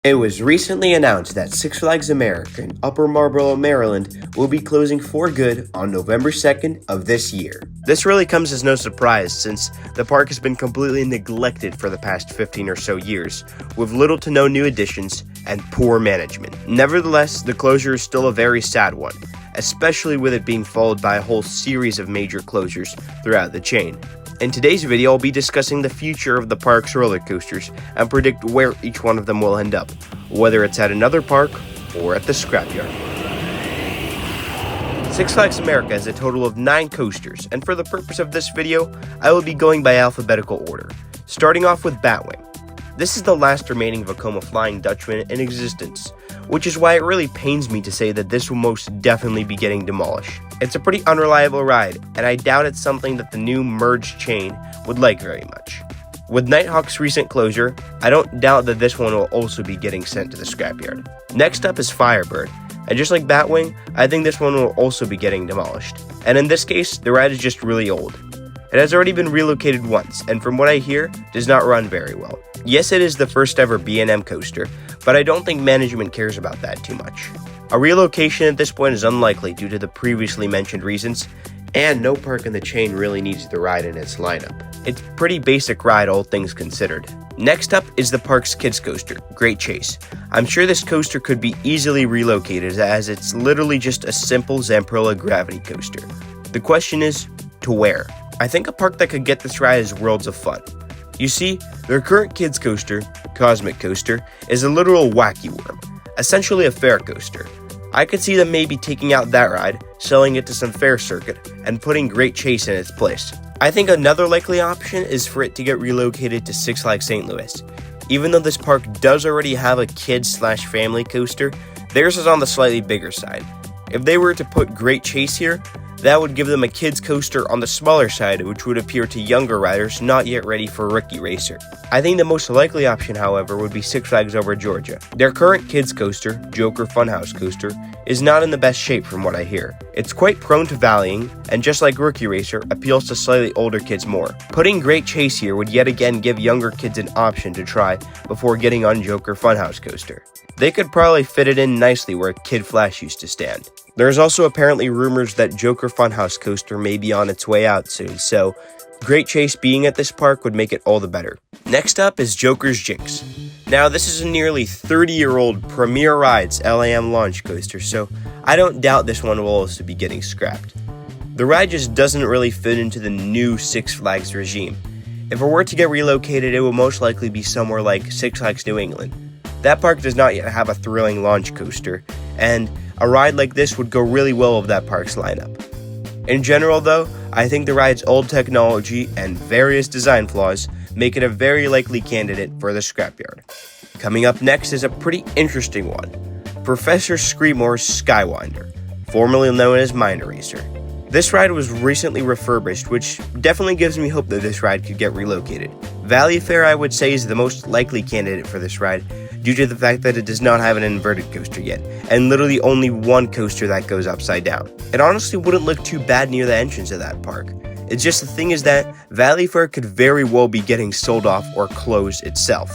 It was recently announced that Six Flags America in Upper Marlboro, Maryland will be closing for good on November 2nd of this year. This really comes as no surprise since the park has been completely neglected for the past 15 or so years, with little to no new additions and poor management. Nevertheless, the closure is still a very sad one, especially with it being followed by a whole series of major closures throughout the chain. In today's video, I'll be discussing the future of the park's roller coasters and predict where each one of them will end up, whether it's at another park or at the scrapyard. Six Flags America has a total of 9 coasters, and for the purpose of this video, I will be going by alphabetical order, starting off with Batwing. This is the last remaining Vekoma Flying Dutchman in existence, which is why it really pains me to say that this will most definitely be getting demolished. It's a pretty unreliable ride, and I doubt it's something that the new merged chain would like very much. With Nighthawk's recent closure, I don't doubt that this one will also be getting sent to the scrapyard. Next up is Firebird, and just like Batwing, I think this one will also be getting demolished. And in this case, the ride is just really old. It has already been relocated once, and from what I hear, does not run very well. Yes, it is the first ever B&M coaster, but I don't think management cares about that too much. A relocation at this point is unlikely due to the previously mentioned reasons, and no park in the chain really needs the ride in its lineup. It's a pretty basic ride, all things considered. Next up is the park's kids coaster, Great Chase. I'm sure this coaster could be easily relocated as it's literally just a simple Zamperla gravity coaster. The question is, to where? I think a park that could get this ride is Worlds of Fun. You see, their current kids coaster, Cosmic Coaster, is a literal wacky worm, essentially a fair coaster. I could see them maybe taking out that ride, selling it to some fair circuit, and putting Great Chase in its place. I think another likely option is for it to get relocated to Six Flags St. Louis. Even though this park does already have a kids/family coaster, theirs is on the slightly bigger side. If they were to put Great Chase here, that would give them a kids coaster on the smaller side, which would appeal to younger riders not yet ready for Rookie Racer. I think the most likely option, however, would be Six Flags Over Georgia. Their current kids coaster, Joker Funhouse Coaster, is not in the best shape from what I hear. It's quite prone to valleying, and just like Rookie Racer, appeals to slightly older kids more. Putting Great Chase here would yet again give younger kids an option to try before getting on Joker Funhouse Coaster. They could probably fit it in nicely where Kid Flash used to stand. There's also apparently rumors that Joker Funhouse Coaster may be on its way out soon, so Great Chase being at this park would make it all the better. Next up is Joker's Jinx. Now this is a nearly 30-year-old Premier Rides LAM launch coaster, so I don't doubt this one will also be getting scrapped. The ride just doesn't really fit into the new Six Flags regime. If it were to get relocated, it would most likely be somewhere like Six Flags New England. That park does not yet have a thrilling launch coaster, and a ride like this would go really well with that park's lineup. In general though, I think the ride's old technology and various design flaws make it a very likely candidate for the scrapyard. Coming up next is a pretty interesting one, Professor Screemore's Skywinder, formerly known as Mind Eraser. This ride was recently refurbished, which definitely gives me hope that this ride could get relocated. Valley Fair, I would say, is the most likely candidate for this ride due to the fact that it does not have an inverted coaster yet, and literally only one coaster that goes upside down. It honestly wouldn't look too bad near the entrance of that park. It's just the thing is that Valley Fair could very well be getting sold off or closed itself.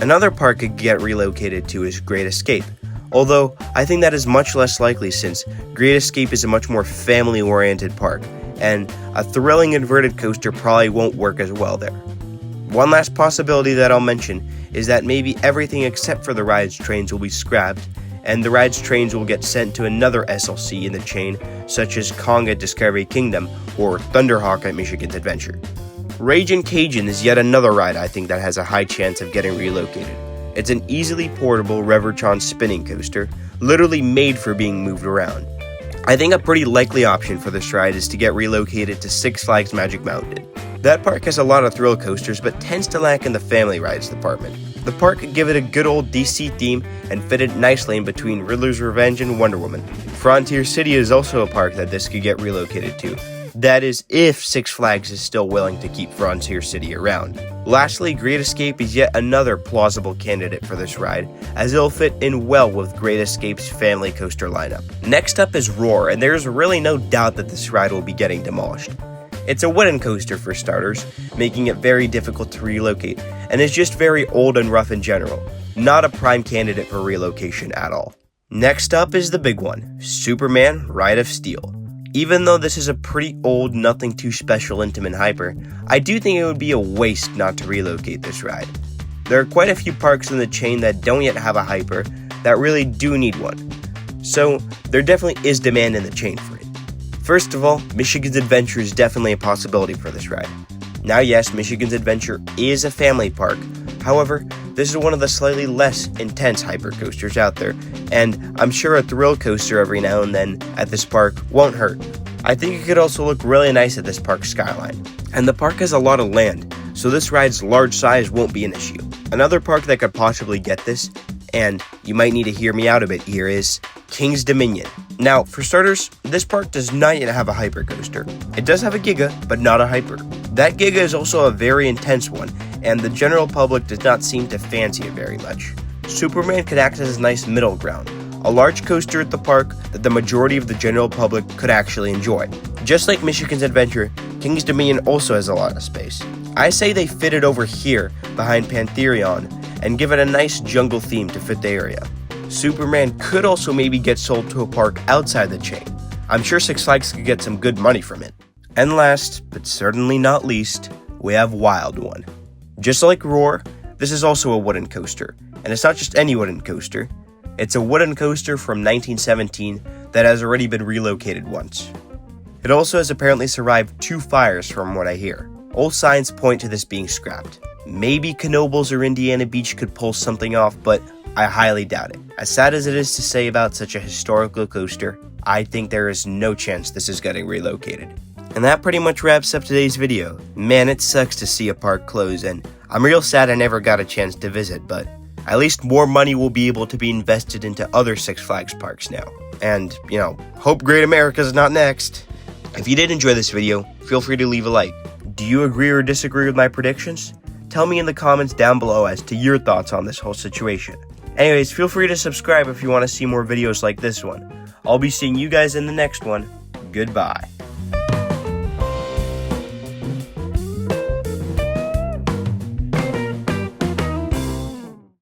Another park could get relocated to is Great Escape, although I think that is much less likely since Great Escape is a much more family-oriented park, and a thrilling inverted coaster probably won't work as well there. One last possibility that I'll mention is that maybe everything except for the rides trains will be scrapped, and the rides trains will get sent to another SLC in the chain, such as Kong at Discovery Kingdom or Thunderhawk at Michigan's Adventure. Ragin' Cajun is yet another ride I think that has a high chance of getting relocated. It's an easily portable Reverchon spinning coaster, literally made for being moved around. I think a pretty likely option for this ride is to get relocated to Six Flags Magic Mountain. That park has a lot of thrill coasters, but tends to lack in the family rides department. The park could give it a good old DC theme and fit it nicely in between Riddler's Revenge and Wonder Woman. Frontier City is also a park that this could get relocated to. That is if Six Flags is still willing to keep Frontier City around. Lastly, Great Escape is yet another plausible candidate for this ride, as it'll fit in well with Great Escape's family coaster lineup. Next up is Roar, and there's really no doubt that this ride will be getting demolished. It's a wooden coaster for starters, making it very difficult to relocate, and is just very old and rough in general. not a prime candidate for relocation at all. Next up is the big one, Superman Ride of Steel. Even though this is a pretty old, nothing too special Intamin hyper, I do think it would be a waste not to relocate this ride. There are quite a few parks in the chain that don't yet have a hyper that really do need one, so there definitely is demand in the chain for it. First of all, Michigan's Adventure is definitely a possibility for this ride. Now yes, Michigan's Adventure is a family park, however, this is one of the slightly less intense hypercoasters out there, and I'm sure a thrill coaster every now and then at this park won't hurt. I think it could also look really nice at this park's skyline. And the park has a lot of land, so this ride's large size won't be an issue. Another park that could possibly get this, and you might need to hear me out a bit here, is King's Dominion. Now, for starters, this park does not yet have a hypercoaster. It does have a Giga, but not a hyper. That Giga is also a very intense one, and the general public does not seem to fancy it very much. Superman could act as a nice middle ground, a large coaster at the park that the majority of the general public could actually enjoy. Just like Michigan's Adventure, King's Dominion also has a lot of space. I say they fit it over here behind Pantherion and give it a nice jungle theme to fit the area. Superman could also maybe get sold to a park outside the chain. I'm sure Six Flags could get some good money from it. And last, but certainly not least, we have WildOne. Just like Roar, this is also a wooden coaster, and it's not just any wooden coaster. It's a wooden coaster from 1917 that has already been relocated once. It also has apparently survived 2 fires from what I hear. All signs point to this being scrapped. Maybe Knoebels or Indiana Beach could pull something off, but I highly doubt it. As sad as it is to say about such a historical coaster, I think there is no chance this is getting relocated. And that pretty much wraps up today's video. Man, it sucks to see a park close, and I'm real sad I never got a chance to visit, but at least more money will be able to be invested into other Six Flags parks now. And, hope Great America's not next. If you did enjoy this video, feel free to leave a like. Do you agree or disagree with my predictions? Tell me in the comments down below as to your thoughts on this whole situation. Anyways, feel free to subscribe if you want to see more videos like this one. I'll be seeing you guys in the next one. Goodbye.